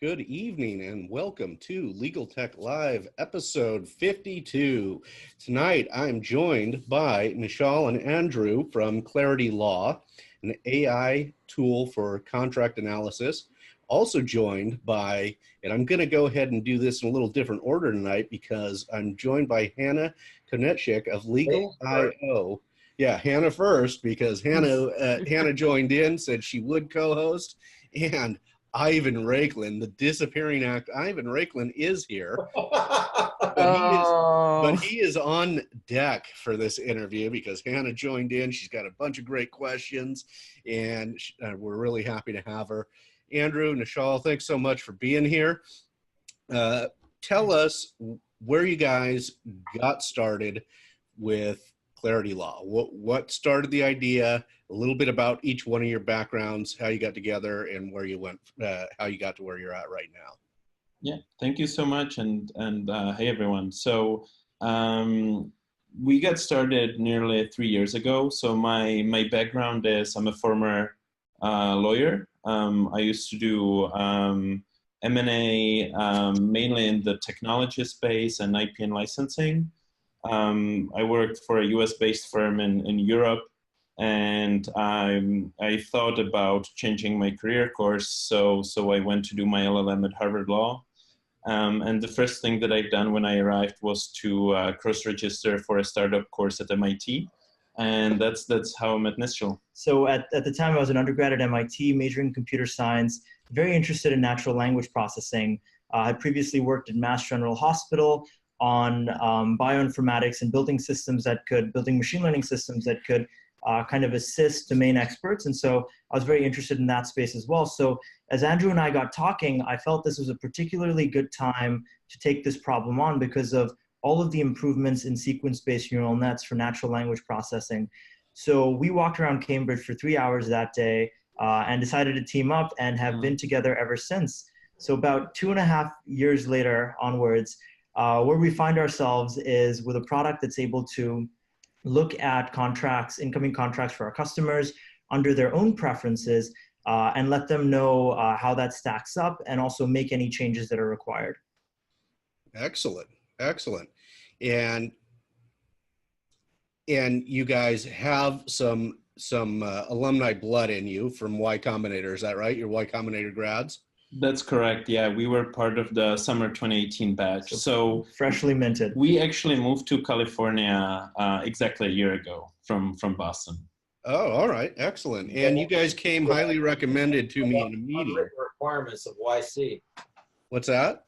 Good evening and welcome to Legal Tech Live, episode 52. Tonight, I'm joined by Nischal and Andrew from KlarityLaw, an AI tool for contract analysis. Also joined by, and I'm going to go ahead and do this in a little different order tonight because I'm joined by Hannah Konitshek of LegalIO. Yeah, Hannah first because Hannah joined in, said she would co-host, and Ivan Rakelin, the disappearing actor. Ivan Rakelin is here, but he is on deck for this interview because Hannah joined in. She's got a bunch of great questions, and we're really happy to have her. Andrew, Nischal, thanks so much for being here. Tell us where you guys got started with KlarityLaw. What started the idea? A little bit about each one of your backgrounds, how you got together, and where you went, how you got to where you're at right now. Yeah, thank you so much, and hey everyone. So we got started nearly 3 years ago. So my background is I'm a former lawyer. I used to do M&A mainly in the technology space and IP and licensing. I worked for a US-based firm in Europe. And I thought about changing my career course, so I went to do my LLM at Harvard Law. And the first thing that I've done when I arrived was to cross-register for a startup course at MIT, and that's how I met Nischal. So at the time, I was an undergrad at MIT, majoring in computer science, very interested in natural language processing. I previously worked at Mass General Hospital on bioinformatics and building machine learning systems that could kind of assist domain experts. And so I was very interested in that space as well. So as Andrew and I got talking, I felt this was a particularly good time to take this problem on because of all of the improvements in sequence-based neural nets for natural language processing. So we walked around Cambridge for 3 hours that day and decided to team up and have been together ever since. So about 2.5 years later onwards, where we find ourselves is with a product that's able to look at contracts, incoming contracts for our customers under their own preferences and let them know how that stacks up and also make any changes that are required. Excellent, excellent. And you guys have some alumni blood in you from Y Combinator, is that right? You're Y Combinator grads? That's correct. Yeah, we were part of the summer 2018 batch. So freshly minted. We actually moved to California exactly a year ago from Boston. Oh, all right. Excellent. And you guys came highly recommended to me in a meeting. Unwritten requirements of YC. What's that?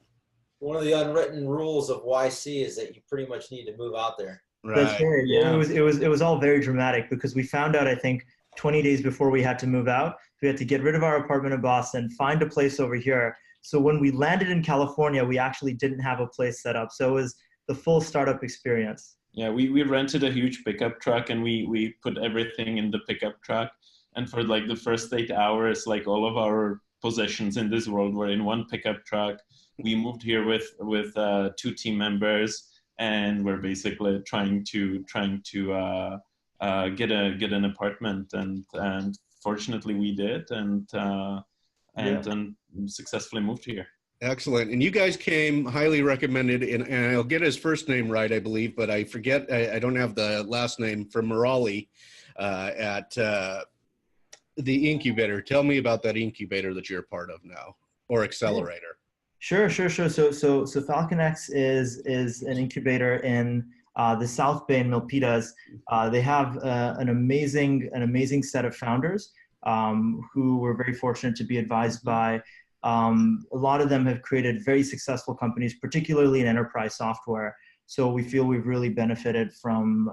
One of the unwritten rules of YC is that you pretty much need to move out there. Right. That's right. Yeah. It was all very dramatic because we found out, I think, 20 days before we had to move out. We had to get rid of our apartment in Boston, find a place over here. So when we landed in California, we actually didn't have a place set up. So it was the full startup experience. Yeah, we rented a huge pickup truck and we put everything in the pickup truck. And for like the first 8 hours, like all of our possessions in this world were in one pickup truck. We moved here with 2 team members, and we're basically trying to get an apartment, and fortunately we did, and successfully moved here. Excellent. And you guys came highly recommended, and I'll get his first name right, I believe, but I forget, I don't have the last name, from Murali at the incubator. Tell me about that incubator that you're a part of now, or accelerator. Sure. So Falcon X is an incubator in the South Bay in Milpitas. They have an amazing set of founders who were very fortunate to be advised by. A lot of them have created very successful companies, particularly in enterprise software. So we feel we've really benefited from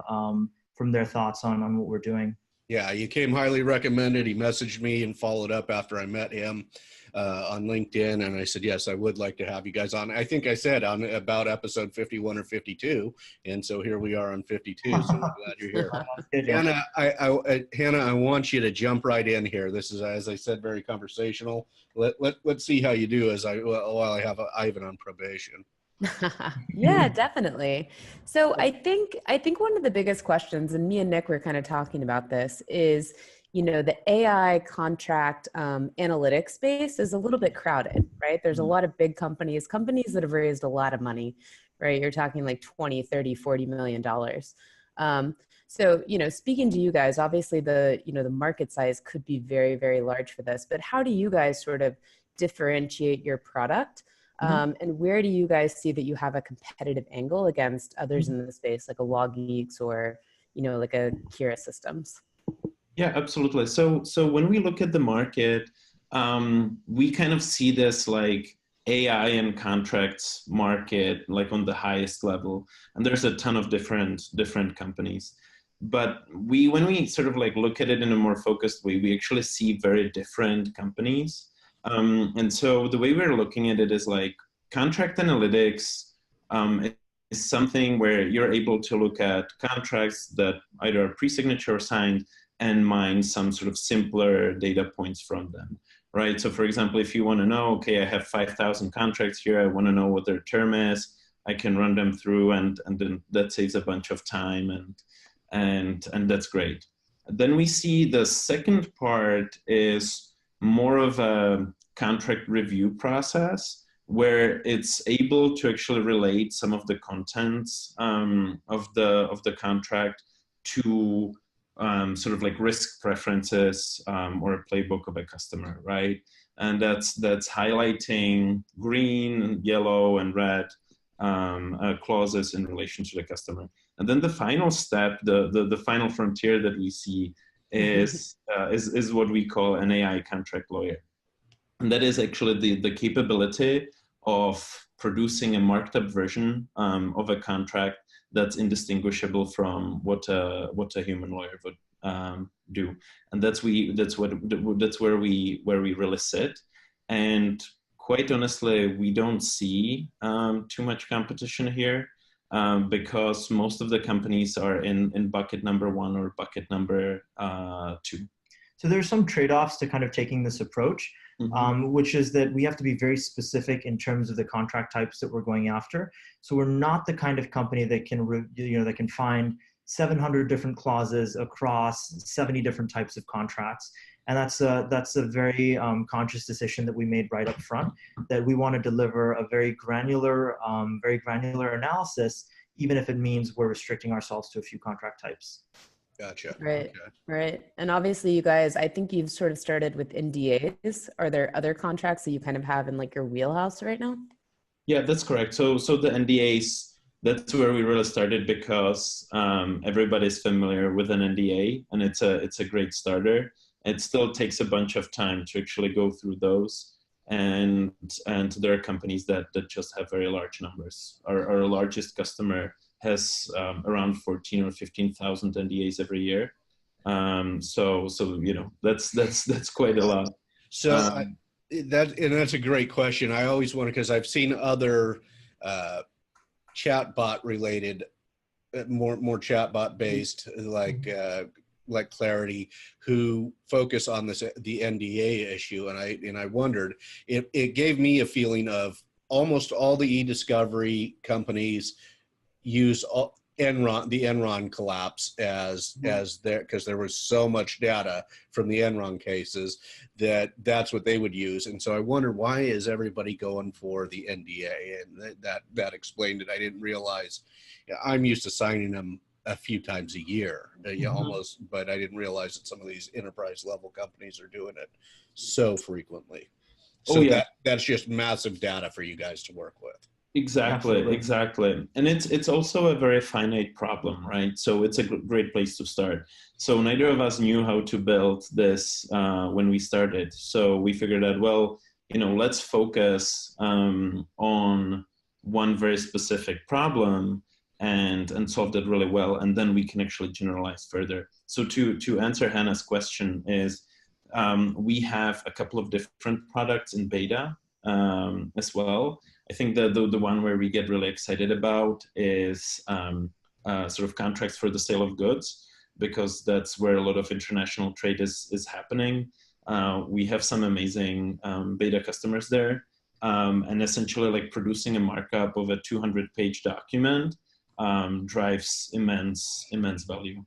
their thoughts on what we're doing. Yeah, you came highly recommended. He messaged me and followed up after I met him on LinkedIn, and I said, yes, I would like to have you guys on. I think I said on about episode 51 or 52, and so here we are on 52, so I'm glad you're here. Hannah, I want you to jump right in here. This is, as I said, very conversational. Let's see how you do while I have Ivan on probation. Yeah, definitely. So I think one of the biggest questions, and me and Nick were kind of talking about this, is, the AI contract analytics space is a little bit crowded, right? There's a lot of big companies that have raised a lot of money, right? You're talking like 20, 30, 40 million dollars. So, speaking to you guys, obviously the market size could be very, very large for this, but how do you guys sort of differentiate your product? And where do you guys see that you have a competitive angle against others in the space, like a LawGeeks or, like a Kira Systems? Yeah, absolutely. So when we look at the market, we kind of see this like AI and contracts market like on the highest level, and there's a ton of different companies. But when we sort of like look at it in a more focused way, we actually see very different companies. And so the way we're looking at it is like contract analytics is something where you're able to look at contracts that either are pre-signature or signed and mine some sort of simpler data points from them, right? So for example, if you want to know, okay, I have 5,000 contracts here, I want to know what their term is, I can run them through, and then that saves a bunch of time, and that's great. Then we see the second part is more of a contract review process where it's able to actually relate some of the contents of the contract to sort of like risk preferences or a playbook of a customer, right? And that's highlighting green, yellow, and red clauses in relation to the customer. And then the final step, the final frontier that we see is what we call an AI contract lawyer. And that is actually the capability of producing a marked up version of a contract that's indistinguishable from what a human lawyer would do. And that's where we really sit. And quite honestly, we don't see too much competition here. Because most of the companies are in bucket number 1 or bucket number 2. So there's some trade-offs to kind of taking this approach, which is that we have to be very specific in terms of the contract types that we're going after. So we're not the kind of company that can, that can find 700 different clauses across 70 different types of contracts. And that's a very conscious decision that we made right up front, that we want to deliver a very granular analysis, even if it means we're restricting ourselves to a few contract types. Gotcha. Right, okay. right. And obviously you guys, I think you've sort of started with NDAs. Are there other contracts that you kind of have in like your wheelhouse right now? Yeah, that's correct. So the NDAs, that's where we really started because everybody's familiar with an NDA, and it's a great starter. It still takes a bunch of time to actually go through those, and there are companies that just have very large numbers. Our largest customer has around 14 or 15,000 NDAs every year. So that's quite a lot. So that's a great question. I always wonder, because I've seen other chatbot related, more chatbot based, like Klarity, who focus on the NDA issue, and I wondered, it gave me a feeling of almost all the e-discovery companies use the Enron collapse as their, because there was so much data from the Enron cases that's what they would use. And so I wonder, why is everybody going for the NDA? And that explained it. I didn't realize. I'm used to signing them a few times a year, almost, but I didn't realize that some of these enterprise level companies are doing it so frequently. So that's just massive data for you guys to work with. Exactly. And it's also a very finite problem, right? So it's a great place to start. So neither of us knew how to build this when we started. So we figured out, well, let's focus on one very specific problem and solve that really well, and then we can actually generalize further. So to answer Hannah's question is, we have a couple of different products in beta as well. I think the one where we get really excited about is sort of contracts for the sale of goods, because that's where a lot of international trade is happening. We have some amazing beta customers there, and essentially like producing a markup of a 200-page document drives immense value.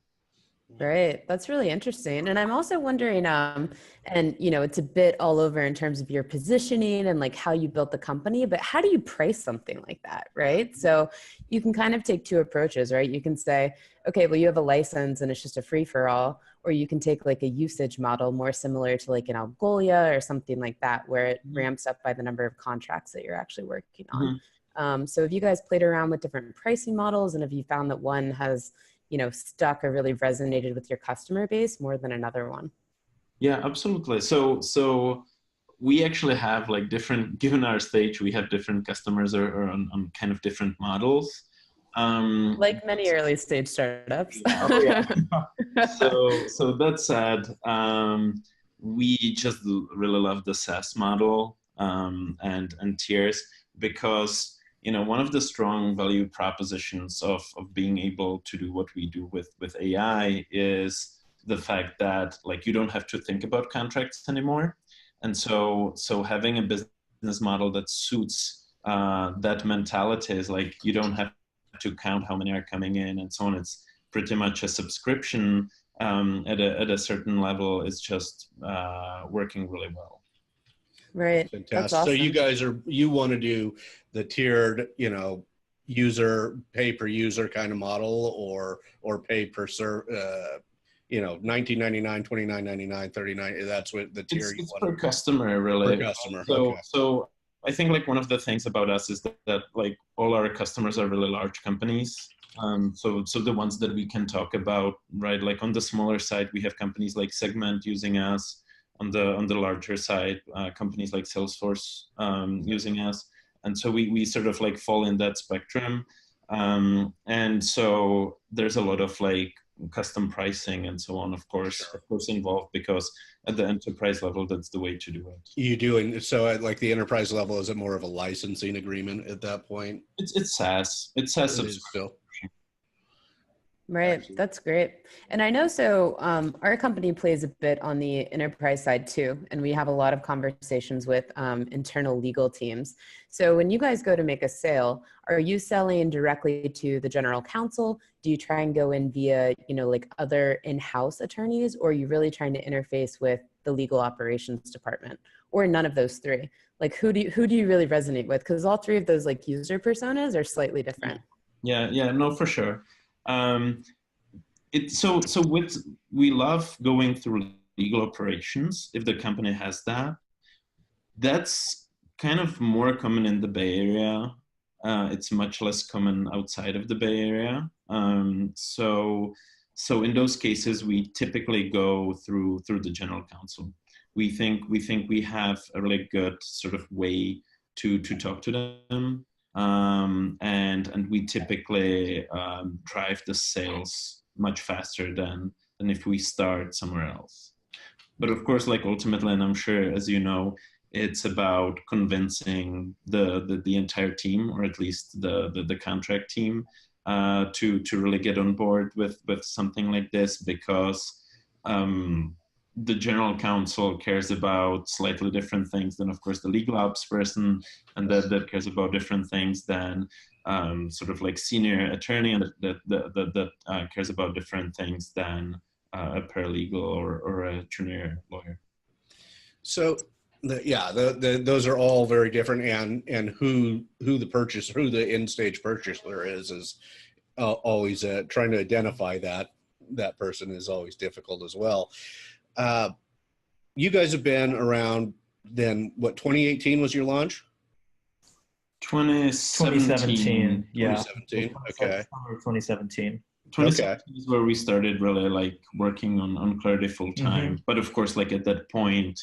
Right. That's really interesting. And I'm also wondering, and it's a bit all over in terms of your positioning and like how you built the company, but how do you price something like that? Right. So you can kind of take two approaches, right? You can say, okay, well, you have a license and it's just a free for all, or you can take like a usage model more similar to like an Algolia or something like that, where it ramps up by the number of contracts that you're actually working on. So have you guys played around with different pricing models, and have you found that one has stuck or really resonated with your customer base more than another one? Yeah, absolutely. So we actually have like different, given our stage, we have different customers or on kind of different models. Like many early stage startups. Yeah. So that said, we just really love the SaaS model and tiers, because one of the strong value propositions of being able to do what we do with AI is the fact that like you don't have to think about contracts anymore. And so having a business model that suits that mentality is like you don't have to count how many are coming in and so on. It's pretty much a subscription at a certain level. Is just working really well. Right. Fantastic. That's awesome. So you want to do the tiered, user pay per user kind of model, or pay per $19.99, $29.99, $39. That's what the tier it's per customer, really. Per customer. So I think like one of the things about us is that like all our customers are really large companies. So the ones that we can talk about, right? Like on the smaller side, we have companies like Segment using us. On the larger side, companies like Salesforce using us. And so we sort of like fall in that spectrum. And so there's a lot of like custom pricing and so on, of course involved, because at the enterprise level, that's the way to do it. You doing so at like the enterprise level? Is it more of a licensing agreement at that point? It's SaaS. It's SaaS still. Right. That's great. And I know, so our company plays a bit on the enterprise side too, and we have a lot of conversations with internal legal teams. So when you guys go to make a sale, are you selling directly to the general counsel? Do you try and go in via, like other in-house attorneys, or are you really trying to interface with the legal operations department, or none of those three? Like who do you really resonate with? Because all three of those like user personas are slightly different. Yeah, no, for sure. We love going through legal operations if the company has that. That's kind of more common in the Bay Area. It's much less common outside of the Bay Area. So in those cases, we typically go through the general counsel. We think we have a really good sort of way to talk to them. And we typically drive the sales much faster than if we start somewhere else. But of course, like ultimately, and I'm sure as you know, it's about convincing the entire team, or at least the contract team, to really get on board with something like this, because the general counsel cares about slightly different things than, of course, the legal ops person, and that cares about different things than sort of like senior attorney, and that cares about different things than a paralegal or a junior lawyer. So, those are all very different, and who the in-stage purchaser is always trying to identify that person is always difficult as well. You guys have been around then, what, 2018 was your launch? 2017. Yeah. 2017. Okay. 2017. 2017 is where we started really like working on Klarity full time. But of course, like at that point,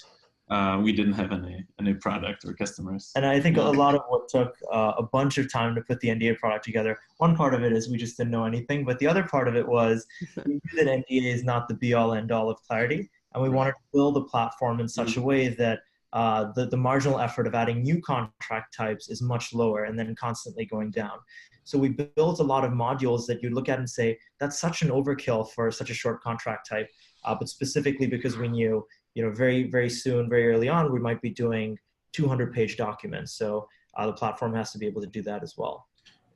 we didn't have any product or customers. And I think a lot of what took a bunch of time to put the NDA product together, one part of it is we just didn't know anything, but the other part of it was we knew that NDA is not the be-all end-all of Klarity, and we wanted to build a platform in such a way that the marginal effort of adding new contract types is much lower and then constantly going down. So we built a lot of modules that you look at and say, that's such an overkill for such a short contract type, but specifically because we knew, very, very soon, very early on, we might be doing 200-page documents. So the platform has to be able to do that as well.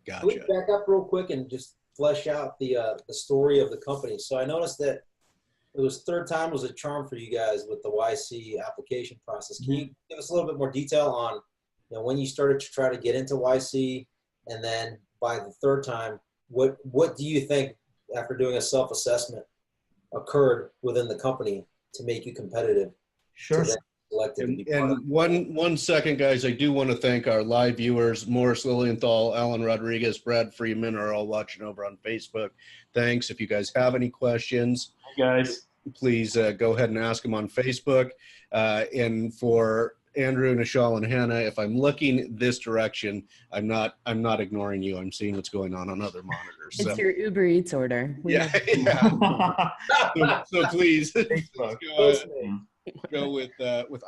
Gotcha. Can we back up real quick and just flesh out the story of the company. So I noticed that it was third time was a charm for you guys with the YC application process. Can you give us a little bit more detail on, when you started to try to get into YC, and then by the third time, what do you think, after doing a self-assessment, occurred within the company to make you competitive? Sure. And one second, guys, I do want to thank our live viewers. Morris Lilienthal, Alan Rodriguez, Brad Freeman are all watching over on Facebook. Thanks. If you guys have any questions, guys, please go ahead and ask them on Facebook. And for Andrew, Nischal, and Hannah, if I'm looking this direction, I'm not ignoring you. I'm seeing what's going on other monitors. It's your Uber Eats order. Yeah. So please, go with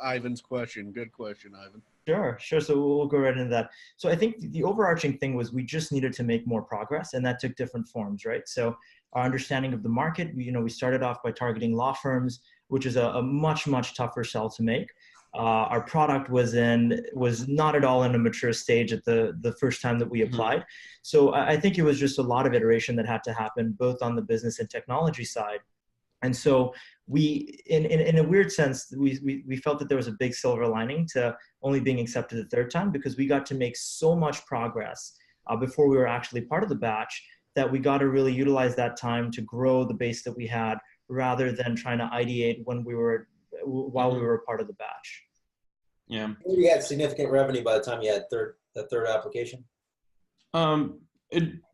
Ivan's question. Good question, Ivan. Sure. So we'll go right into that. So I think the overarching thing was we just needed to make more progress, and that took different forms, right? So our understanding of the market, we started off by targeting law firms, which is a much tougher sell to make. Our product was not at all in a mature stage at the first time that we applied. So I think it was just a lot of iteration that had to happen, both on the business and technology side. And so we, in a weird sense, we felt that there was a big silver lining to only being accepted the third time, because we got to make so much progress before we were actually part of the batch, that we got to really utilize that time to grow the base that we had, rather than trying to ideate while we were part of the batch. Yeah. You had significant revenue by the time you had the third application?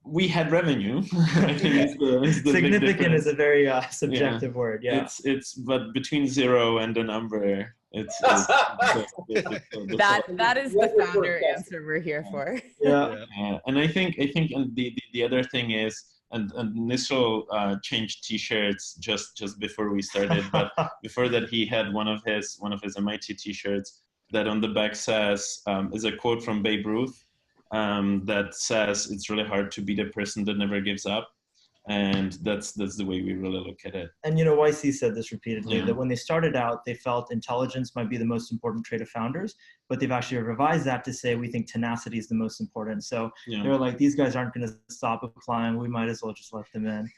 We had revenue. I think it's the significant is a very subjective word. Yeah. It's but between 0 and a number, that is the founder answer we're here for. Yeah. And I think and the other thing is, and Nischal changed T-shirts just before we started, but before that he had one of his MIT T-shirts that on the back says is a quote from Babe Ruth. That says it's really hard to be the person that never gives up, and that's the way we really look at it. And YC said this repeatedly, that when they started out, they felt intelligence might be the most important trait of founders, but they've actually revised that to say we think tenacity is the most important. So they're like, these guys aren't going to stop applying, we might as well just let them in.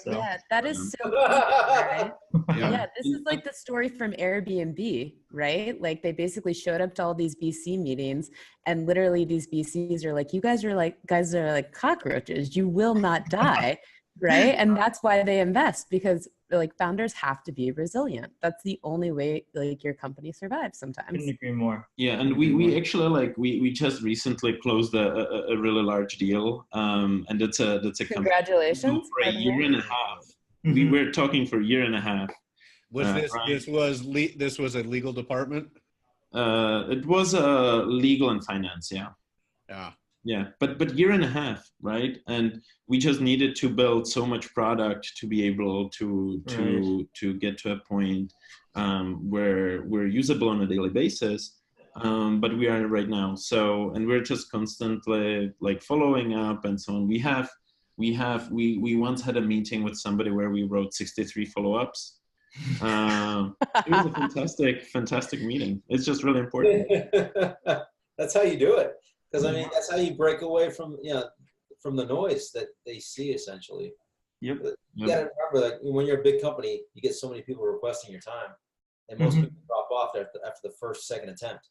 So, that is so cool, right? This is like the story from Airbnb, right? Like they basically showed up to all these BC meetings, and literally these BCs are like, you guys are like cockroaches, you will not die. Right. And that's why they invest, because like founders have to be resilient. That's the only way like your company survives sometimes. Couldn't agree more. Yeah. And we actually we just recently closed a really large deal. And that's a congratulations. For a year and a half. We were talking for a year and a half. This was a legal department? It was legal and finance. Yeah, but year and a half, right? And we just needed to build so much product to be able to get to a point where we're usable on a daily basis. But we are right now. So, and we're just constantly like following up and so on. We once had a meeting with somebody where we wrote 63 follow-ups. It was a fantastic meeting. It's just really important. That's how you do it. Because I mean, that's how you break away from from the noise that they see essentially. Yep. You gotta remember, like when you're a big company, you get so many people requesting your time, and most people drop off after the first, second attempt.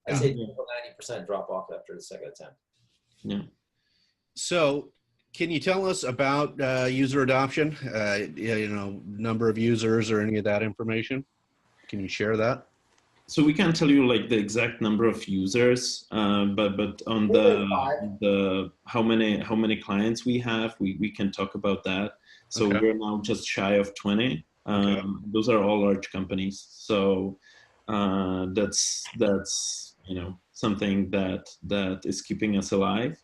I'd say 90% drop off after the second attempt. Yeah. So, can you tell us about user adoption? Number of users or any of that information? Can you share that? So we can't tell you like the exact number of users, but on the how many clients we have, we can talk about that. So we're now just shy of 20. Those are all large companies. So that's something that is keeping us alive.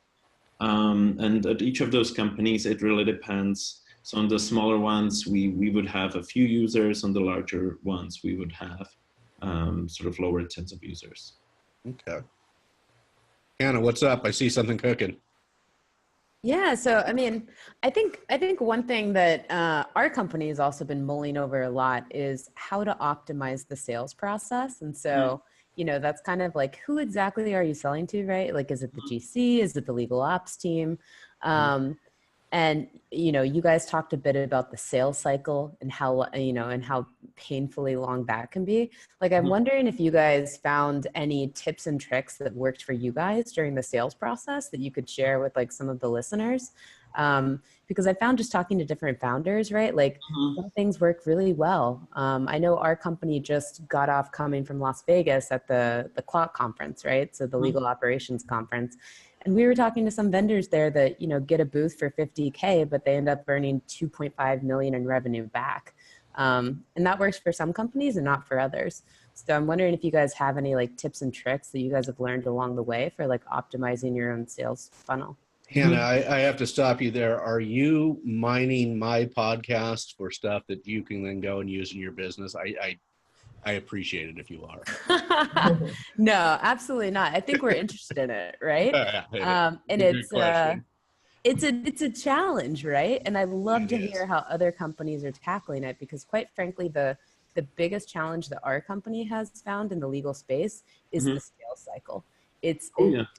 And at each of those companies, it really depends. So on the smaller ones, we would have a few users. On the larger ones, we would have sort of lower tens of users. Okay. Hannah, what's up? I see something cooking. Yeah. So, I mean, I think one thing that our company has also been mulling over a lot is how to optimize the sales process. And so, that's kind of like, who exactly are you selling to, right? Like, is it the GC? Is it the legal ops team? And, you guys talked a bit about the sales cycle and how painfully long that can be. Like, I'm wondering if you guys found any tips and tricks that worked for you guys during the sales process that you could share with like some of the listeners. Because I found just talking to different founders, right? Like some things work really well. I know our company just got off coming from Las Vegas at the Clock conference, right? So the Legal Operations Conference. And we were talking to some vendors there that, get a booth for $50K, but they end up earning 2.5 million in revenue back. And that works for some companies and not for others. So I'm wondering if you guys have any like tips and tricks that you guys have learned along the way for like optimizing your own sales funnel. Hannah, I have to stop you there. Are you mining my podcast for stuff that you can then go and use in your business? I appreciate it if you are. No, absolutely not. I think we're interested in it, right? And it's a challenge, right? And I love to hear how other companies are tackling it, because quite frankly, the biggest challenge that our company has found in the legal space is the sales cycle. It's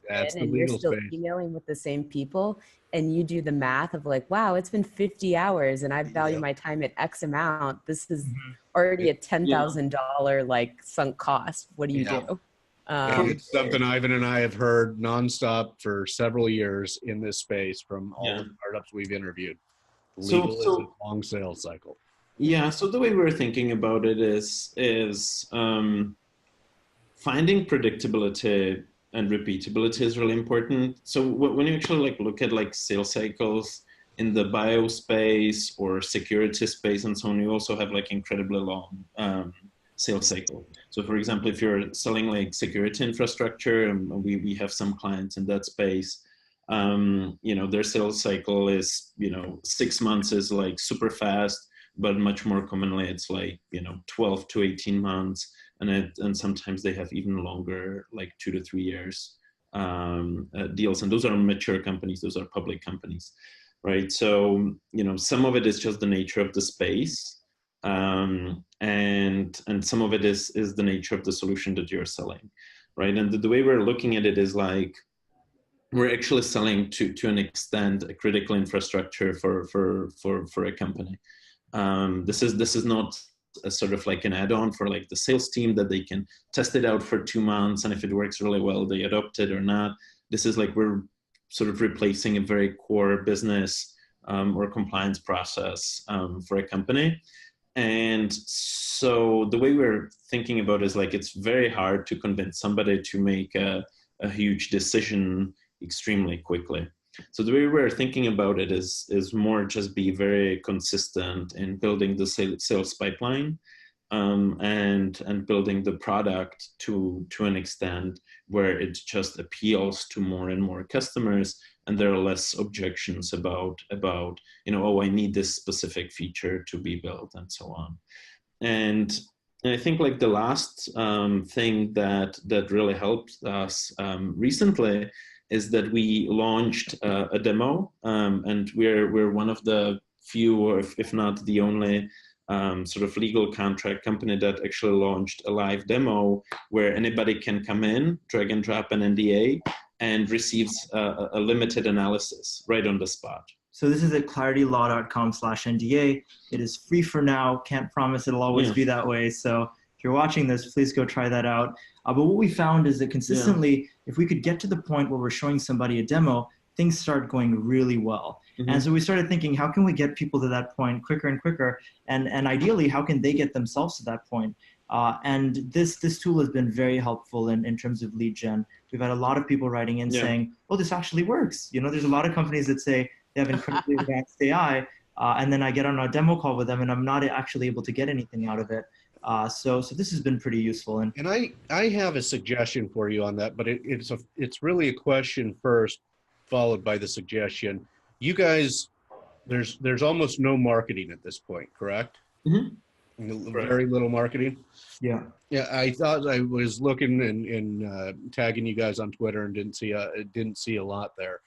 that's and the you're legal still space. emailing with the same people, and you do the math of like, wow, it's been 50 hours and I value my time at X amount. This is already a $10,000 like sunk cost. What do you do? It's something Ivan and I have heard nonstop for several years in this space from all the startups we've interviewed. Legal is a long sales cycle. Yeah, so the way we're thinking about it is finding predictability and repeatability is really important. So when you actually like look at like sales cycles in the bio space or security space and so on, you also have like incredibly long sales cycle. So for example, if you're selling like security infrastructure, and we have some clients in that space, their sales cycle is, 6 months is like super fast, but much more commonly it's like, 12 to 18 months. And sometimes they have even longer, like 2 to 3 years deals. And those are mature companies, those are public companies, right? So, some of it is just the nature of the space. And some of it is the nature of the solution that you're selling, right? And the way we're looking at it is like, we're actually selling to an extent a critical infrastructure for a company. This is not a sort of like an add-on for like the sales team that they can test it out for 2 months, and if it works really well, they adopt it or not. This is like we're sort of replacing a very core business or compliance process for a company. And so the way we're thinking about it is like, it's very hard to convince somebody to make a huge decision extremely quickly. So the way we're thinking about it is more just be very consistent in building the sales pipeline and building the product to an extent where it just appeals to more and more customers, and there are less objections about oh, I need this specific feature to be built and so on. And I think like the last thing that really helped us recently is that we launched a demo, and we're one of the few, or if not the only, sort of legal contract company that actually launched a live demo where anybody can come in, drag and drop an NDA, and receives a limited analysis right on the spot. So this is at claritylaw.com/NDA. It is free for now. Can't promise it'll always be that way. So if you're watching this, please go try that out. But what we found is that consistently, if we could get to the point where we're showing somebody a demo, things start going really well. And so we started thinking, how can we get people to that point quicker and quicker? And ideally, how can they get themselves to that point? And this tool has been very helpful in terms of lead gen. We've had a lot of people writing in saying, oh, this actually works. There's a lot of companies that say they have incredibly advanced AI, and then I get on a demo call with them and I'm not actually able to get anything out of it. So this has been pretty useful. And I have a suggestion for you on that, but it's really a question first, followed by the suggestion. You guys, there's almost no marketing at this point, correct? Very little marketing. Yeah. I thought I was looking and tagging you guys on Twitter and didn't see a lot there.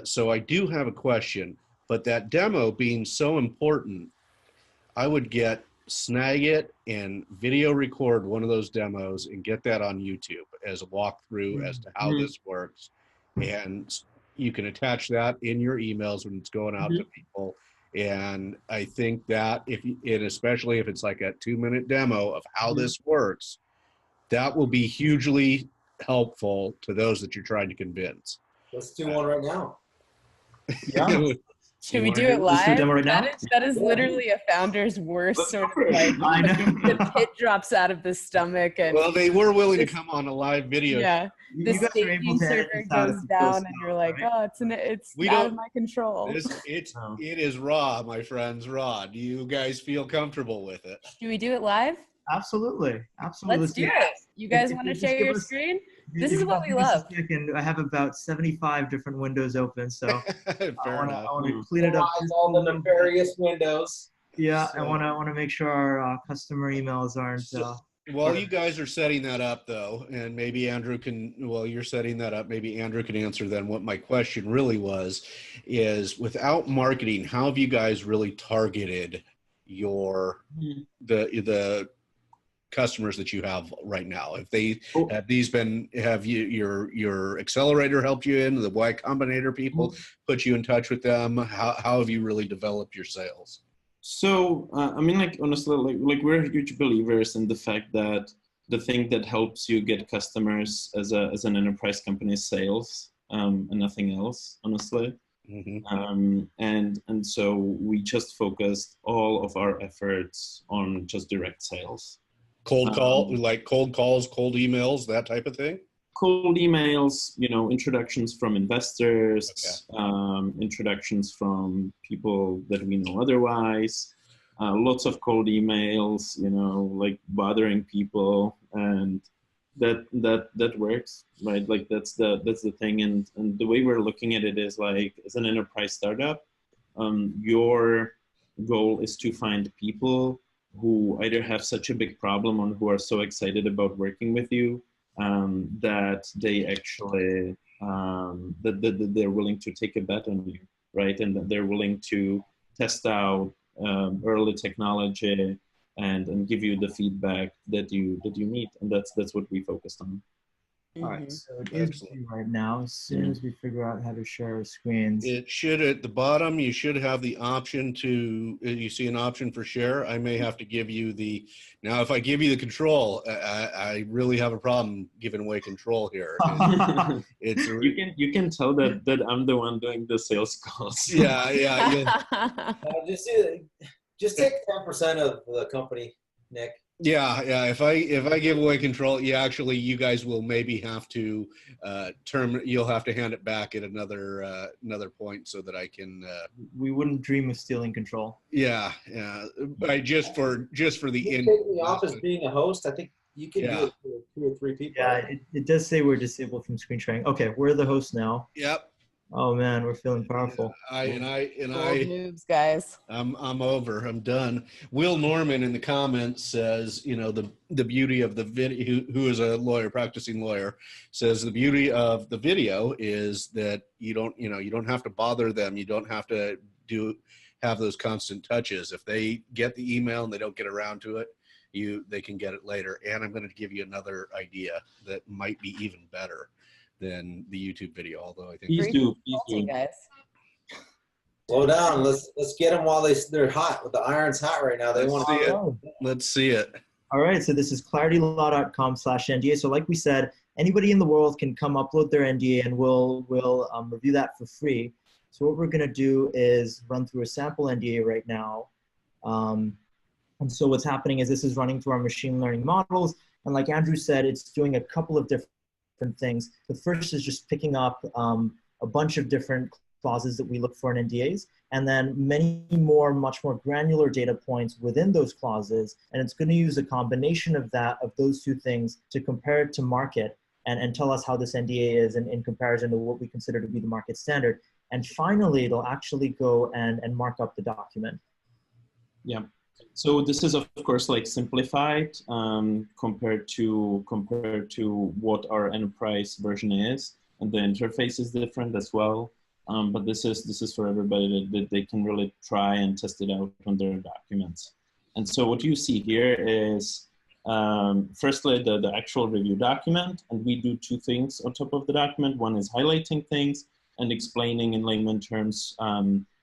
So I do have a question, but that demo being so important, I would snag it and video record one of those demos and get that on YouTube as a walkthrough as to how this works, and you can attach that in your emails when it's going out to people. And I think that and especially if it's like a 2-minute demo of how this works, that will be hugely helpful to those that you're trying to convince. Let's do one right now. Yeah. Should we do it Let's do a live? demo right now? That is literally a founder's worst sort of like I know. the pit drops out of the stomach and Well, they were willing to come on a live video. yeah. The You guys are able staging to edit server this out goes if it down goes and you're like, right? oh, it's We out don't- of my control. It is raw, my friends, raw. Do you guys feel comfortable with it? Do we do it live? Absolutely. Absolutely. Let's do it. You guys want to share your screen? This is what we love. And I have about 75 different windows open, so Fair I enough. want to clean it up. Minimize all the nefarious windows. Yeah, So- I want to make sure our customer emails aren't. While you guys are setting that up, though, and maybe Andrew can, while you're setting that up, maybe Andrew can answer then what my question really was, is without marketing, how have you guys really targeted the customers that you have right now? If they have your accelerator helped you in, the Y Combinator people put you in touch with them? How have you really developed your sales? So, I mean, like, honestly, like we're huge believers in the fact that the thing that helps you get customers as an enterprise company is sales, and nothing else, honestly. And so we just focused all of our efforts on just direct sales. Cold calls, cold emails, that type of thing? Cold emails, introductions from investors, introductions from people that we know otherwise, lots of cold emails, like bothering people, and that works, right? Like that's the thing. And the way we're looking at it is like, as an enterprise startup, your goal is to find people who either have such a big problem or who are so excited about working with you that they actually that they're willing to take a bet on you, right? And that they're willing to test out early technology and give you the feedback that you need, and that's what we focused on. All right, so it is due right now. As soon as we figure out how to share our screens, it should, at the bottom, you should have the option to, you see an option for share. I may have to give you now if I give you the control, I really have a problem giving away control here. You can tell that I'm the one doing the sales calls. Yeah. Just take 10% of the company, Nick. Yeah. If I give away control, you guys will maybe have to you'll have to hand it back at another point so that I can. We wouldn't dream of stealing control. Yeah. Just for the take me off as being a host. I think you can do it for 2 or 3 people. Yeah, it does say we're disabled from screen sharing. Okay, we're the host now. Yep. Oh man, we're feeling powerful. Moves, guys. I'm over. I'm done. Will Norman in the comments says, the beauty of the video, who is a practicing lawyer, says the beauty of the video is that you don't have to bother them. You don't have to have those constant touches. If they get the email and they don't get around to it, they can get it later. And I'm going to give you another idea that might be even better than the YouTube video, although I think please do. Guys. Slow down. Let's get them while they're hot. With the iron's hot right now. They want to see it. Let's see it. All right, so this is claritylaw.com/NDA. So like we said, anybody in the world can come upload their NDA and we'll review that for free. So what we're gonna do is run through a sample NDA right now. And so what's happening is this is running through our machine learning models. And like Andrew said, it's doing a couple of different things. The first is just picking up a bunch of different clauses that we look for in NDAs, and then many more, much more granular data points within those clauses. And it's going to use a combination of those two things to compare it to market and tell us how this NDA is in comparison to what we consider to be the market standard. And finally, it'll actually go and mark up the document. Yeah. So this is, of course, like simplified compared to what our enterprise version is, and the interface is different as well. But this is for everybody that they can really try and test it out on their documents. And so what you see here is firstly the actual review document, and we do 2 things on top of the document. One is highlighting things, and explaining in layman terms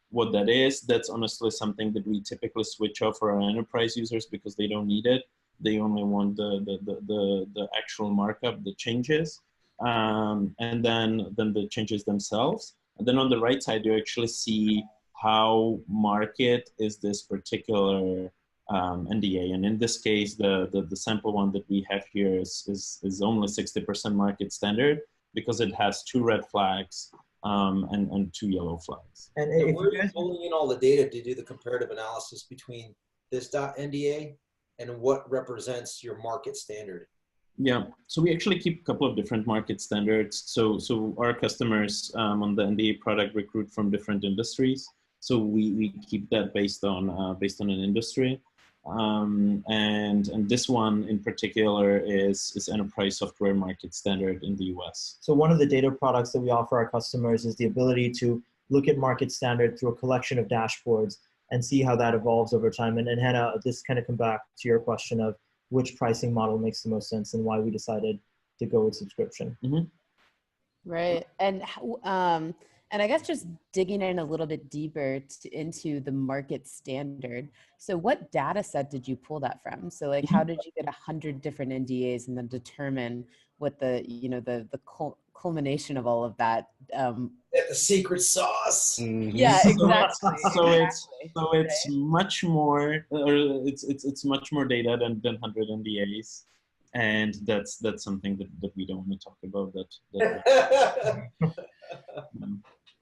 what that is. That's honestly something that we typically switch off for our enterprise users because they don't need it. They only want the actual markup, the changes, and then the changes themselves. And then on the right side, you actually see how market is this particular NDA. And in this case, the sample one that we have here is only 60% market standard because it has 2 red flags and 2 yellow flags. And where are you pulling in all the data to do the comparative analysis between this .NDA and what represents your market standard? Yeah, so we actually keep a couple of different market standards. So our customers on the NDA product recruit from different industries. So we keep that based on an industry. And this one in particular is enterprise software market standard in the US. So one of the data products that we offer our customers is the ability to look at market standard through a collection of dashboards and see how that evolves over time. And Hannah, this kind of come back to your question of which pricing model makes the most sense and why we decided to go with subscription. Mm-hmm. Right. And I guess just digging in a little bit deeper into the market standard. So what data set did you pull that from? So like, how did you get 100 different NDAs and then determine what the culmination of all of that? The secret sauce. Mm-hmm. Yeah, exactly. So it's much more, it's much more data than 100 NDAs. And that's something that we don't want to talk about.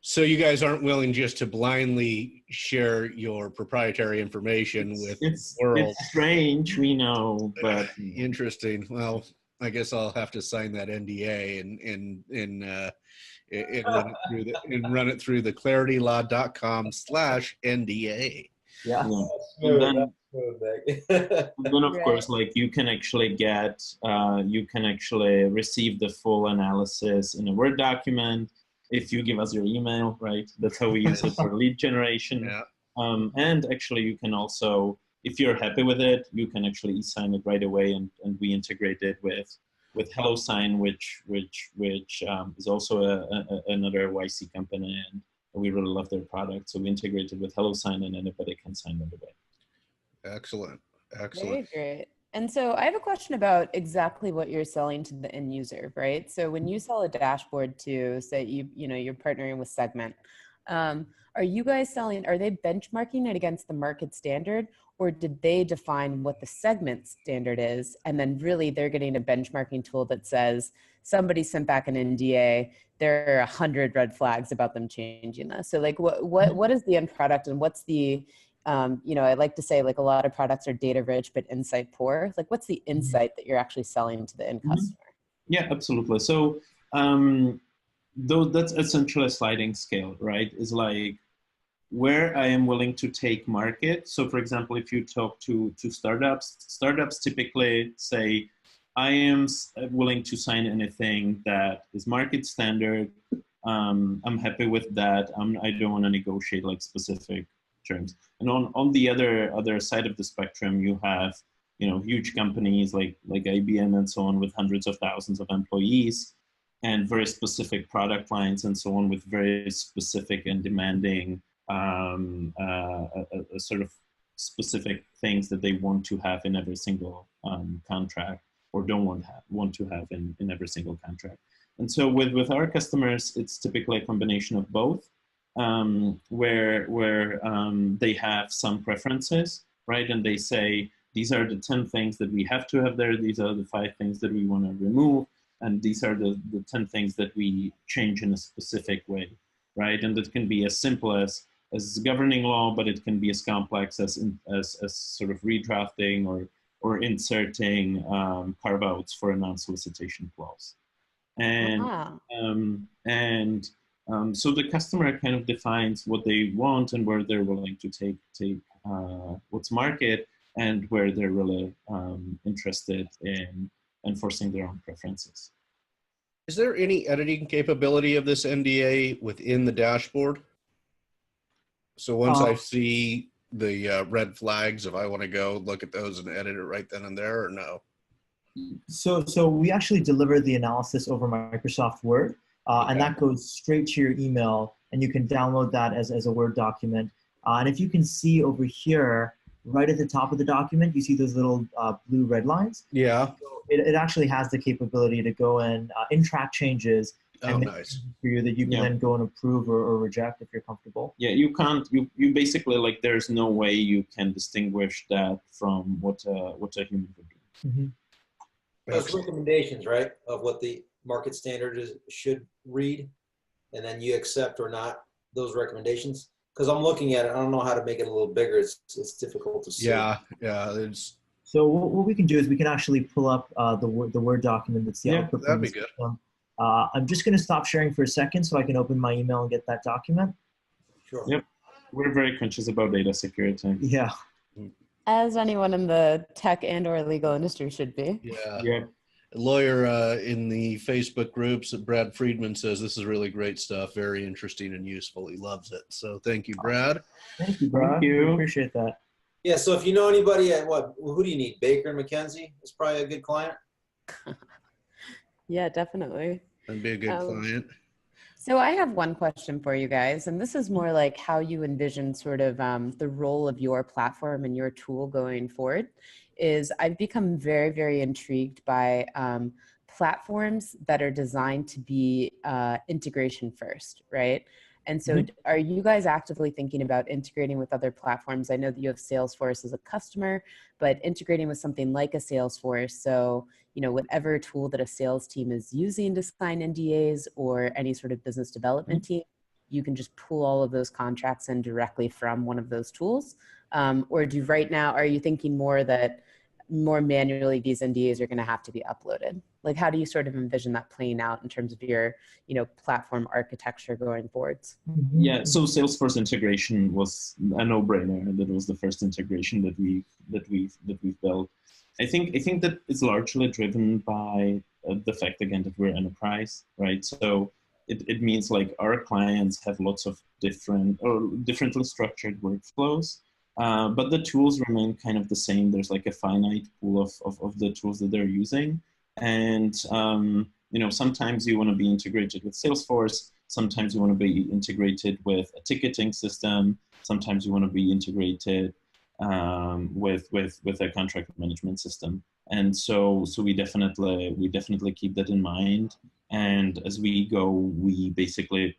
So you guys aren't willing just to blindly share your proprietary information with the world. It's strange, we know, but interesting. Well, I guess I'll have to sign that NDA and run it through the KlarityLaw.com/NDA. Yeah. And then of course, like you can actually receive the full analysis in a Word document if you give us your email, right? That's how we use it for lead generation. Yeah. And actually you can also, if you're happy with it, you can actually e-sign it right away, and we integrate it with HelloSign, which is also another YC company, and we really love their product. So we integrated with HelloSign, and anybody can sign right away. Excellent. Very great. And so I have a question about exactly what you're selling to the end user, right? So when you sell a dashboard to, say, you're partnering with Segment, are you guys are they benchmarking it against the market standard, or did they define what the Segment standard is? And then really they're getting a benchmarking tool that says, somebody sent back an NDA, there are 100 red flags about them changing this. So like what is the end product, and what's the, I like to say, like, a lot of products are data rich, but insight poor. Like, what's the insight that you're actually selling to the end customer? Yeah, absolutely. So that's essentially a sliding scale, right? Is like where I am willing to take market. So for example, if you talk to startups typically say, I am willing to sign anything that is market standard. I'm happy with that. I don't want to negotiate like specific terms. And on the other side of the spectrum, you have huge companies like IBM and so on, with hundreds of thousands of employees and very specific product lines and so on, with very specific and demanding sort of specific things that they want to have in every single contract, or don't want to have in every single contract. And so with our customers, it's typically a combination of both. Where they have some preferences, right? And they say, these are the 10 things that we have to have there. These are the 5 things that we want to remove. And these are the 10 things that we change in a specific way, right? And it can be as simple as governing law, but it can be as complex as sort of redrafting or inserting carve-outs for a non-solicitation clause. And, so the customer kind of defines what they want and where they're willing to take what's market, and where they're really interested in enforcing their own preferences. Is there any editing capability of this NDA within the dashboard? So once I see the red flags, if I want to go look at those and edit it right then and there, or no? So we actually deliver the analysis over Microsoft Word. and that goes straight to your email, and you can download that as a Word document. And if you can see over here, right at the top of the document, you see those little blue red lines. Yeah. So it actually has the capability to go in track changes. Oh, nice. For you that you can then go and approve or reject if you're comfortable. Yeah, you can't. You basically, like, there's no way you can distinguish that from what a human would do. Mm-hmm. Those recommendations, right, of what the market standard should read, and then you accept or not those recommendations. Because I'm looking at it, I don't know how to make it a little bigger. It's difficult to see. Yeah, it's. So what we can do is we can actually pull up the Word document that's the output. That'd be good. I'm just going to stop sharing for a second so I can open my email and get that document. Sure. Yep. We're very conscious about data security. Yeah. As anyone in the tech and or legal industry should be. Yeah. Yeah. A lawyer in the Facebook groups, Brad Friedman, says this is really great stuff, very interesting and useful. He loves it. So thank you, Brad. Thank you, Brad. Thank you. Appreciate that. Yeah, so if you know anybody at who do you need? Baker and McKenzie is probably a good client. Yeah, definitely. That'd be a good client. So I have one question for you guys, and this is more like how you envision sort of the role of your platform and your tool going forward. Is I've become very, very intrigued by platforms that are designed to be integration first, right? And so are you guys actively thinking about integrating with other platforms? I know that you have Salesforce as a customer, but integrating with something like a Salesforce. So, you know, whatever tool that a sales team is using to sign NDAs or any sort of business development team, you can just pull all of those contracts in directly from one of those tools. Or right now, are you thinking more that more manually these NDAs are going to have to be uploaded? Like, how do you sort of envision that playing out in terms of your, you know, platform architecture going forwards? Yeah, so Salesforce integration was a no-brainer. That was the first integration that we've built. I think that it's largely driven by the fact, again, that we're enterprise, right? So it means like our clients have lots of differently structured workflows. But the tools remain kind of the same. There's like a finite pool of the tools that they're using. And, you know, sometimes you want to be integrated with Salesforce. Sometimes you want to be integrated with a ticketing system. Sometimes you want to be integrated with a contract management system. And so we definitely keep that in mind. And as we go, we basically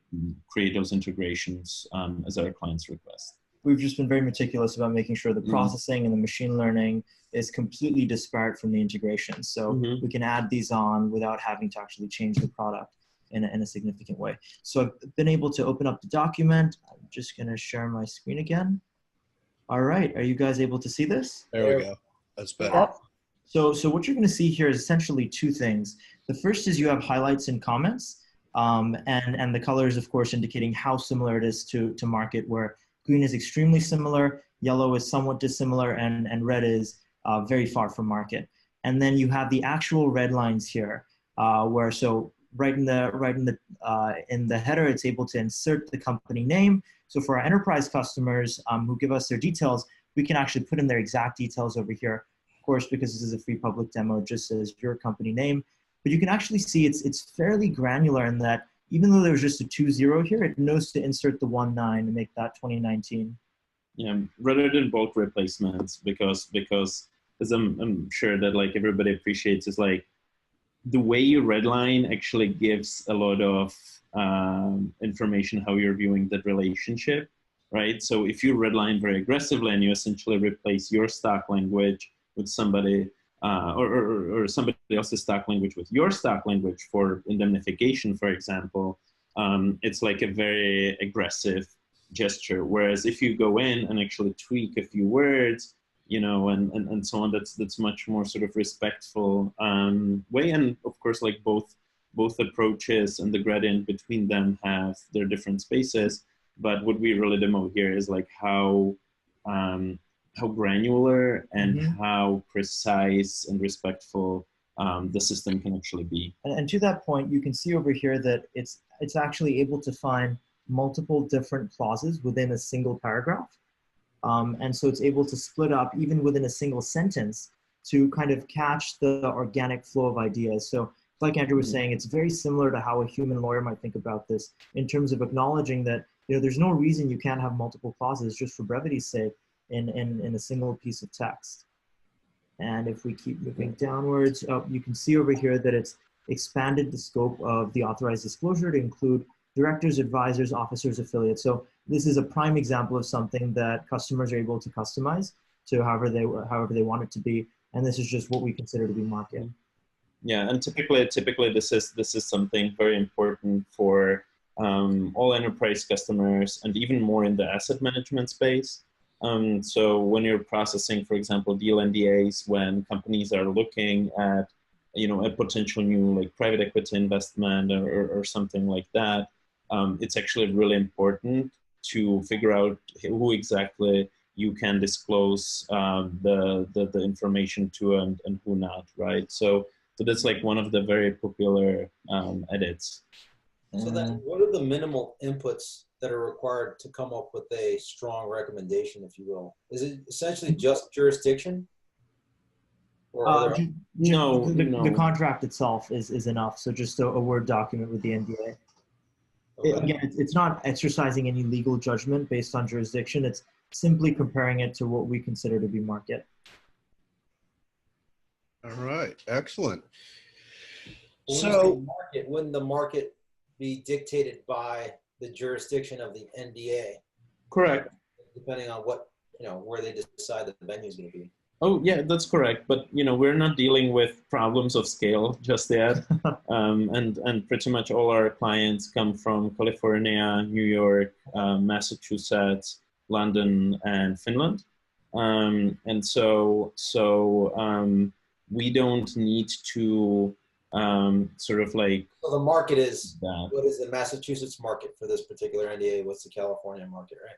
create those integrations as our clients request. We've just been very meticulous about making sure the processing and the machine learning is completely disparate from the integration. So we can add these on without having to actually change the product in a significant way. So I've been able to open up the document. I'm just going to share my screen again. All right. Are you guys able to see this? There we go. That's better. Yep. So what you're going to see here is essentially two things. The first is you have highlights and comments, and the colors, of course, indicating how similar it is to market, where green is extremely similar, yellow is somewhat dissimilar, and red is very far from market. And then you have the actual red lines here, where so right in the header, it's able to insert the company name. So for our enterprise customers who give us their details, we can actually put in their exact details over here. Of course, because this is a free public demo, it just says your company name. But you can actually see it's fairly granular in that even though there's just a 2.0 here, it knows to insert the 1.9 and make that 2019. Yeah, rather than bulk replacements, because as I'm sure that like everybody appreciates, is like the way you redline actually gives a lot of information how you're viewing that relationship, right? So if you redline very aggressively and you essentially replace your stock language with somebody or somebody else's stock language with your stock language for indemnification, for example, it's like a very aggressive gesture. Whereas if you go in and actually tweak a few words, you know, and so on, that's much more sort of respectful way. And of course, like both approaches and the gradient between them have their different spaces. But what we really demo here is like how granular and how precise and respectful the system can actually be. And to that point, you can see over here that it's actually able to find multiple different clauses within a single paragraph. And so it's able to split up even within a single sentence to kind of catch the organic flow of ideas. So like Andrew was saying, it's very similar to how a human lawyer might think about this in terms of acknowledging that, there's no reason you can't have multiple clauses just for brevity's sake in a single piece of text. And if we keep moving downwards, you can see over here that it's expanded the scope of the authorized disclosure to include directors, advisors, officers, affiliates. So this is a prime example of something that customers are able to customize to however they want it to be. And this is just what we consider to be market. Yeah, and typically this is something very important for all enterprise customers, and even more in the asset management space. So when you're processing, for example, deal NDAs, when companies are looking at, a potential new like private equity investment or something like that, it's actually really important to figure out who exactly you can disclose the information to and who not, right? So that's like one of the very popular edits. So then what are the minimal inputs that are required to come up with a strong recommendation, if you will? Is it essentially just jurisdiction? Or no, the contract itself is enough. So just a Word document with the NDA. Okay. Again, it's not exercising any legal judgment based on jurisdiction. It's simply comparing it to what we consider to be market. All right, excellent. So wouldn't the market be dictated by the jurisdiction of the NDA? Correct. Depending on what, where they decide that the venue is going to be. Oh, yeah, that's correct. But, we're not dealing with problems of scale just yet. And pretty much all our clients come from California, New York, Massachusetts, London, and Finland. And so we don't need to sort of like... So the market is, what is the Massachusetts market for this particular NDA? What's the California market, right?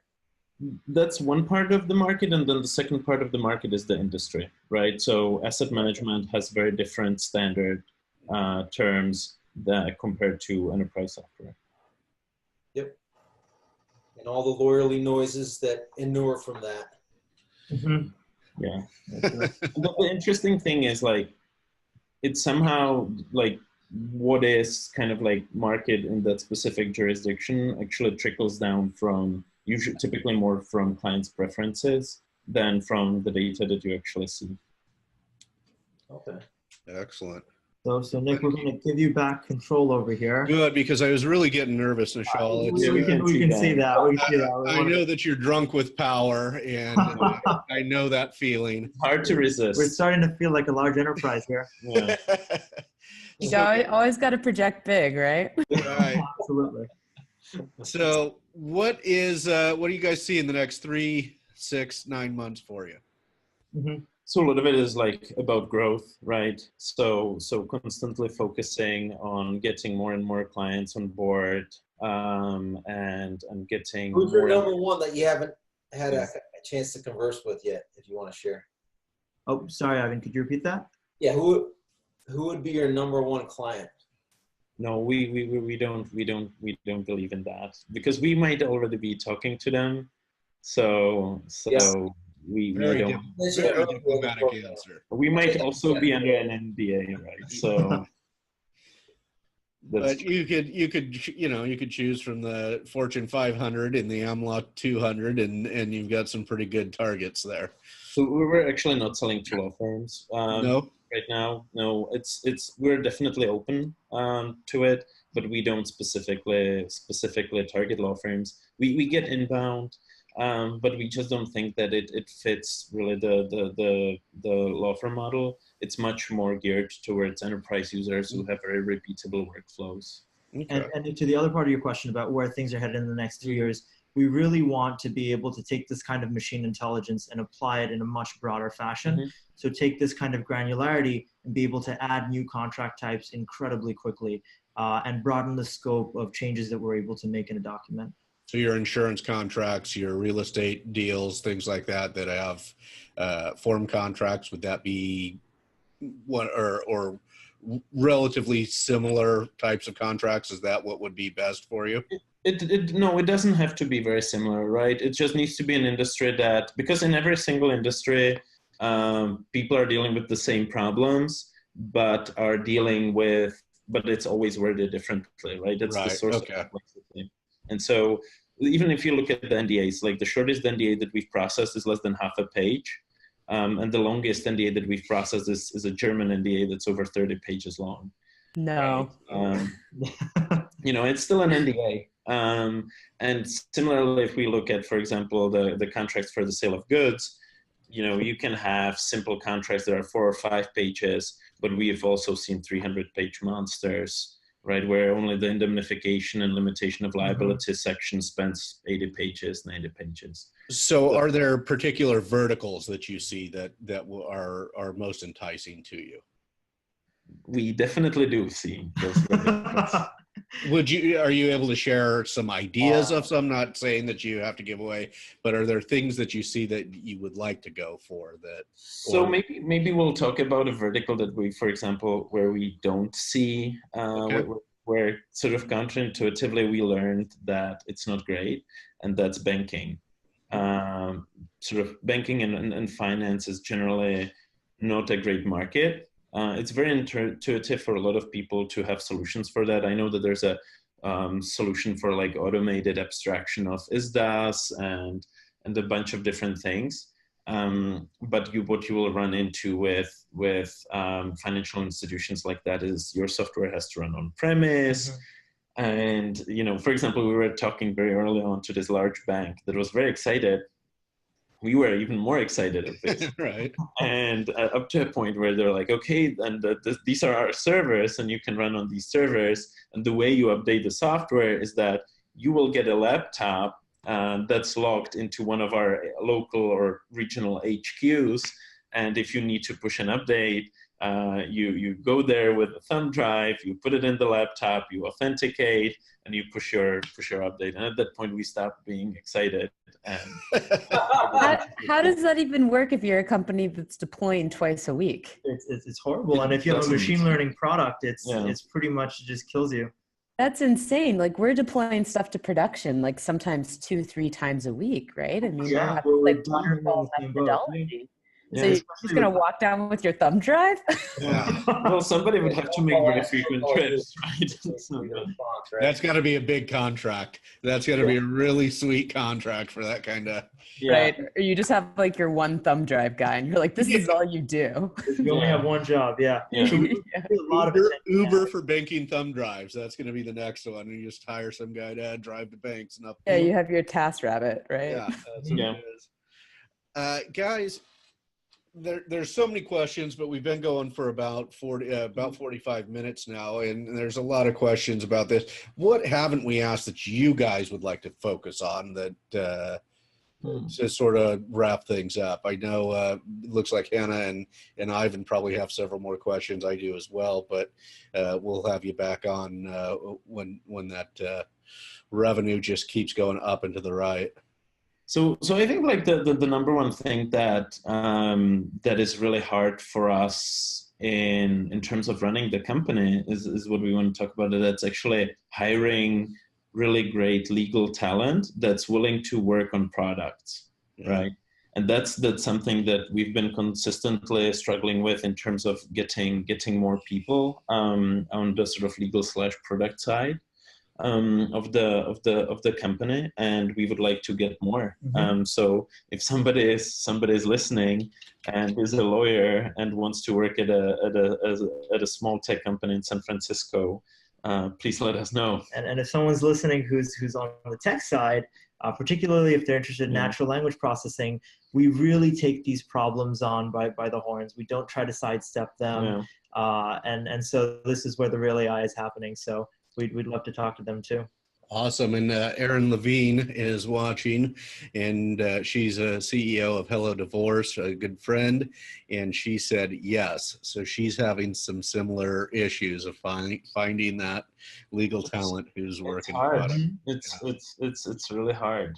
That's one part of the market, and then the second part of the market is the industry, right? So asset management has very different standard terms that compared to enterprise software. Yep. And all the lawyerly noises that inure from that. Mm-hmm. Yeah. The interesting thing is like, it's somehow like what is kind of like market in that specific jurisdiction actually trickles down from typically more from clients' preferences than from the data that you actually see. Okay. Excellent. So Nick, we're going to give you back control over here. Good, because I was really getting nervous, Nischal. We can see that. I know that you're drunk with power, and I know that feeling. Hard to resist. We're starting to feel like a large enterprise here. Yeah. You always got to project big, right? Right. Absolutely. So what do you guys see in the next 3, 6, 9 months for you? Mm-hmm. So a lot of it is like about growth, right? So constantly focusing on getting more and more clients on board, and getting. Who's your number one that you haven't had a chance to converse with yet, if you want to share? Oh, sorry, Ivan, could you repeat that? Yeah, who would be your number one client? No, we don't believe in that, because we might already be talking to them. So yeah. we very don't. Very diplomatic answer. We might also be under an NDA, right? So. But you could choose from the Fortune 500 and the AmLaw 200, and you've got some pretty good targets there. So we're actually not selling to law firms. No. Right now, no. We're definitely open to it, but we don't specifically target law firms. We get inbound, but we just don't think that it fits really the law firm model. It's much more geared towards enterprise users who have very repeatable workflows. Okay. And to the other part of your question about where things are headed in the next 3 years, we really want to be able to take this kind of machine intelligence and apply it in a much broader fashion. Mm-hmm. So take this kind of granularity and be able to add new contract types incredibly quickly, and broaden the scope of changes that we're able to make in a document. So your insurance contracts, your real estate deals, things like that have form contracts, would that be what, or relatively similar types of contracts? Is that what would be best for you? No, it doesn't have to be very similar, right? It just needs to be an industry that, because in every single industry, people are dealing with the same problems, but are dealing with but it's always worded differently, right? That's the source of complexity. And so even if you look at the NDAs, like the shortest NDA that we've processed is less than half a page. And the longest NDA that we've processed is a German NDA that's over 30 pages long. No. Right? It's still an NDA. And similarly, if we look at, for example, the contracts for the sale of goods, you can have simple contracts that are 4 or 5 pages, but we have also seen 300-page monsters, right, where only the indemnification and limitation of liability section spends 80 pages, 90 pages. So are there particular verticals that you see that are most enticing to you? We definitely do see those verticals. Are you able to share some ideas of some? Not saying that you have to give away, but are there things that you see that you would like to go for that? So maybe we'll talk about a vertical that we, for example, where we don't see, where sort of counterintuitively we learned that it's not great, and that's banking. Sort of banking and finance is generally not a great market. It's very intuitive for a lot of people to have solutions for that. I know that there's a solution for like automated abstraction of ISDAs and a bunch of different things. But what you will run into with financial institutions like that is your software has to run on premise. And, for example, we were talking very early on to this large bank that was very excited. We were even more excited of this. Right. And up to a point where they're like, okay, and these are our servers and you can run on these servers. And the way you update the software is that you will get a laptop that's logged into one of our local or regional HQs. And if you need to push an update, you go there with a thumb drive, you put it in the laptop, you authenticate, and you push your update. And at that point, we stopped being excited. And how does that even work if you're a company that's deploying twice a week? It's horrible. And if you have a machine learning product, it's pretty much just kills you. That's insane. Like we're deploying stuff to production, like sometimes 2-3 times a week, right? I mean, you have like waterfall methodology. So you're just going to walk down with your thumb drive? Yeah. Well, somebody would have to make very frequent trips, right? That's got to be a big contract. That's got to be a really sweet contract for that kind of. Right. Or you just have like your one thumb drive guy and you're like, this is all you do. You only have one job. Yeah. So we do a lot Uber for banking thumb drives. That's going to be the next one. You just hire some guy to drive to banks and up. Yeah. You have your TaskRabbit, right? Yeah. That's what it is. Guys, there's so many questions, but we've been going for about 45 minutes now, and there's a lot of questions about this. What haven't we asked that you guys would like to focus on that to sort of wrap things up? I know it looks like Hannah and Ivan probably have several more questions. I do as well, but we'll have you back on when that revenue just keeps going up and to the right. So I think like the number one thing that that is really hard for us in terms of running the company is what we want to talk about. That's actually hiring really great legal talent that's willing to work on products, right? And that's something that we've been consistently struggling with in terms of getting more people on the sort of legal/product side of the company, and we would like to get more. So if somebody is listening and is a lawyer and wants to work at a small tech company in San Francisco, please let us know. And if someone's listening who's on the tech side, particularly if they're interested in natural language processing, we really take these problems on by the horns. We don't try to sidestep them. And so this is where the real AI is happening. So we'd love to talk to them too. Awesome. And Erin Levine is watching, and she's a CEO of Hello Divorce, a good friend, and she said yes. So she's having some similar issues of finding that legal talent who's working. It's hard. It's really hard.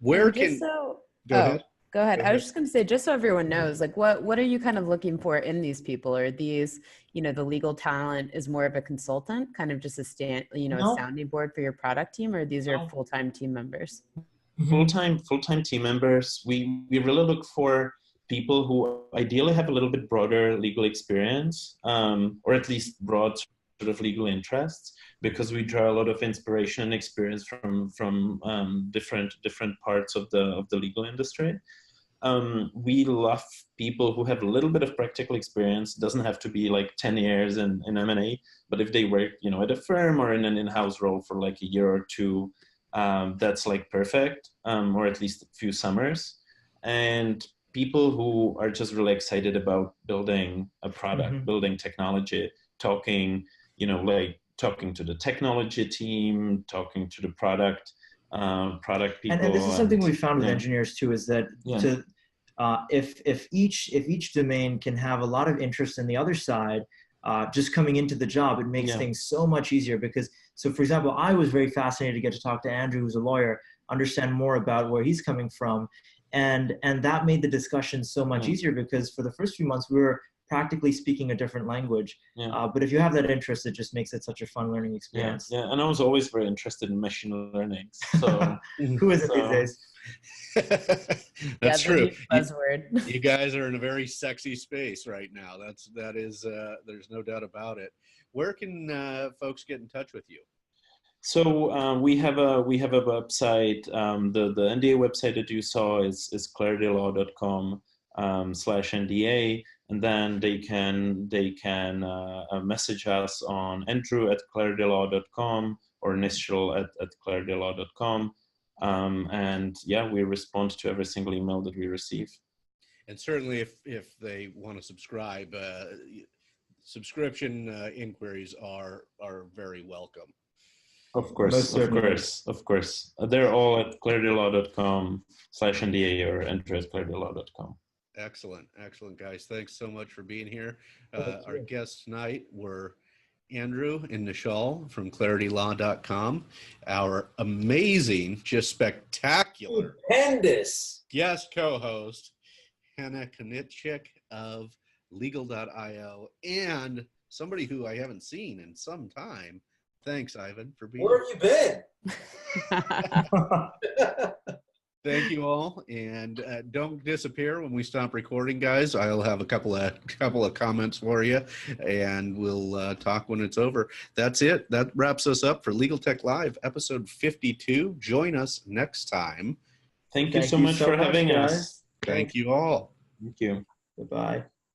Where can go ahead? Go ahead. I was just going to say, just so everyone knows, like what are you kind of looking for in these people? Are these, the legal talent is more of a consultant, kind of just a sounding board for your product team, or these are full-time team members? Full-time team members. We really look for people who ideally have a little bit broader legal experience, or at least broad sort of legal interests, because we draw a lot of inspiration and experience from different parts of the legal industry. We love people who have a little bit of practical experience. It doesn't have to be like 10 years in M&A, but if they work, you know, at a firm or in an in-house role for like a year or two, that's like perfect, or at least a few summers. And people who are just really excited about building a product, building technology, talking, you know, like talking to the technology team, talking to the product people. And this is something we found with engineers too, is that if each domain can have a lot of interest in the other side, just coming into the job, it makes things so much easier. Because, so for example, I was very fascinated to get to talk to Andrew, who's a lawyer, understand more about where he's coming from. And that made the discussion so much easier, because for the first few months, we were practically speaking a different language. But if you have that interest, it just makes it such a fun learning experience. Yeah, and I was always very interested in machine learning. So who isn't these days? That's true. Buzzword. You guys are in a very sexy space right now. That is there's no doubt about it. Where can folks get in touch with you? So we have a website. The NDA website that you saw is claritylaw.com/NDA, and then they can message us on Andrew@claritylaw.com or Nischal@claritylaw.com, and we respond to every single email that we receive. And certainly, if they want to subscribe, subscription inquiries are very welcome. Of course. They're all at claritylaw.com/NDA or Andrew@claritylaw.com. Excellent, guys. Thanks so much for being here. Our guests tonight were Andrew and Nischal from KlarityLaw.com, our amazing, just spectacular, stupendous guest co-host, Hannah Konitshek of Legal.io, and somebody who I haven't seen in some time. Thanks, Ivan, for being here. Where have you been? Thank you all, and don't disappear when we stop recording, guys. I'll have a couple of comments for you, and we'll talk when it's over. That's it. That wraps us up for Legal Tech Live, episode 52. Join us next time. Thank you so much for having us. Thank you all. Thank you. Goodbye.